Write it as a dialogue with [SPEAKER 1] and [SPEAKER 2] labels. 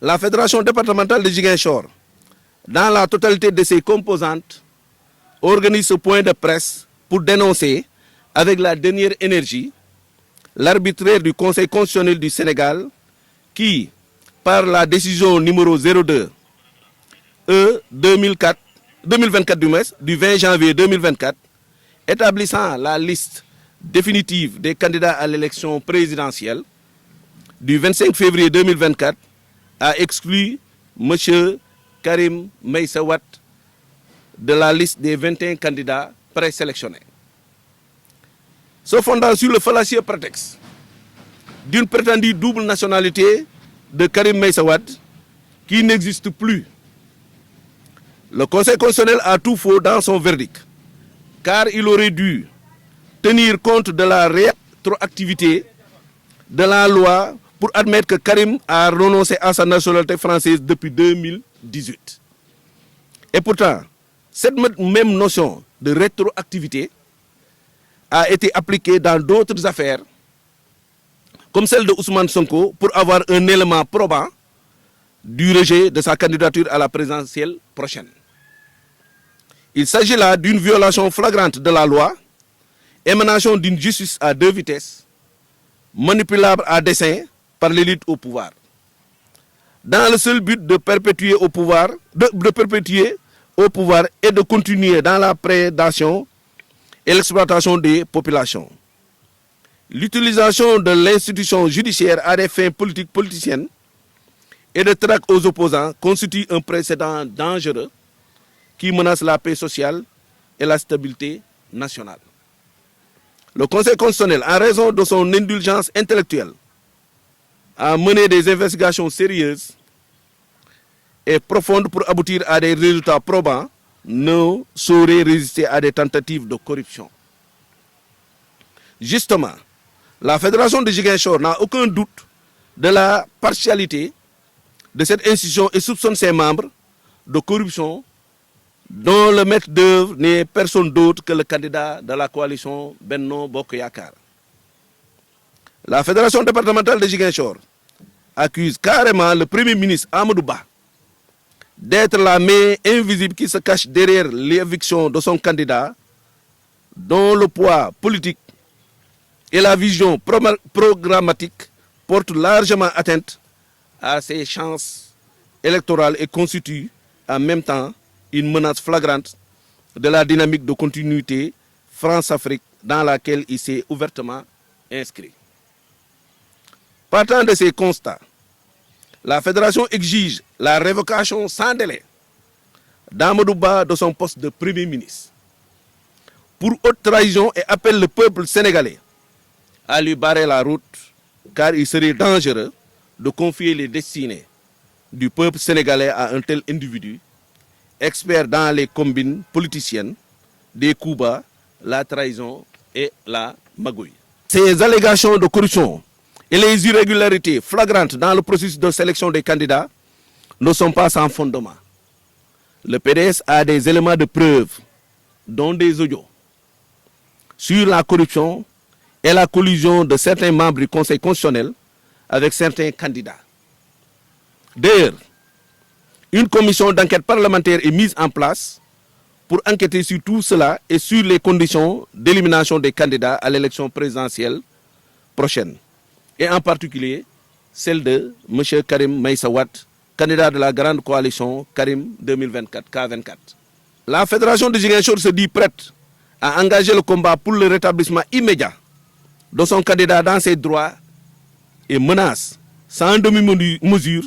[SPEAKER 1] la Fédération départementale de Ziguinchor, dans la totalité de ses composantes, organise ce point de presse pour dénoncer, avec la dernière énergie, l'arbitraire du Conseil constitutionnel du Sénégal qui, par la décision numéro 02 2024 du 20 janvier 2024, établissant la liste définitive des candidats à l'élection présidentielle du 25 février 2024, a exclu M. Karim Meïssa Wade de la liste des 21 candidats présélectionnés. Se fondant sur le fallacieux prétexte d'une prétendue double nationalité de Karim Meïssa Wade qui n'existe plus, le Conseil constitutionnel a tout faux dans son verdict, car il aurait dû tenir compte de la rétroactivité de la loi pour admettre que Karim a renoncé à sa nationalité française depuis 2018. Et pourtant, cette même notion de rétroactivité a été appliquée dans d'autres affaires, comme celle de Ousmane Sonko, pour avoir un élément probant du rejet de sa candidature à la présidentielle prochaine. Il s'agit là d'une violation flagrante de la loi, émanation d'une justice à deux vitesses, manipulable à dessein par l'élite au pouvoir, dans le seul but de perpétuer au pouvoir, et de continuer dans la prédation et l'exploitation des populations. L'utilisation de l'institution judiciaire à des fins politiciennes et de traque aux opposants constitue un précédent dangereux qui menace la paix sociale et la stabilité nationale. Le Conseil constitutionnel, en raison de son indulgence intellectuelle, a mené des investigations sérieuses et profondes pour aboutir à des résultats probants, ne saurait résister à des tentatives de corruption. Justement, la Fédération de Ziguinchor n'a aucun doute de la partialité de cette institution et soupçonne ses membres de corruption dont le maître d'œuvre n'est personne d'autre que le candidat de la coalition Benno Bokk Yakaar. La Fédération départementale de Ziguinchor accuse carrément le Premier ministre Amadou Ba d'être la main invisible qui se cache derrière l'éviction de son candidat, dont le poids politique et la vision programmatique portent largement atteinte à ses chances électorales et constituent en même temps une menace flagrante de la dynamique de continuité France-Afrique dans laquelle il s'est ouvertement inscrit. Partant de ces constats, la Fédération exige la révocation sans délai d'Amadou Ba de son poste de Premier ministre pour haute trahison et appelle le peuple sénégalais à lui barrer la route, car il serait dangereux de confier les destinées du peuple sénégalais à un tel individu, expert dans les combines politiciennes, des coups bas, la trahison et la magouille. Ces allégations de corruption et les irrégularités flagrantes dans le processus de sélection des candidats ne sont pas sans fondement. Le PDS a des éléments de preuve, dont des audios, sur la corruption et la collusion de certains membres du Conseil constitutionnel avec certains candidats. D'ailleurs, une commission d'enquête parlementaire est mise en place pour enquêter sur tout cela et sur les conditions d'élimination des candidats à l'élection présidentielle prochaine, et en particulier celle de M. Karim Meïssa Wade, candidat de la grande coalition Karim 2024, K24. La Fédération de Ziguinchor se dit prête à engager le combat pour le rétablissement immédiat de son candidat dans ses droits et menace sans demi-mesure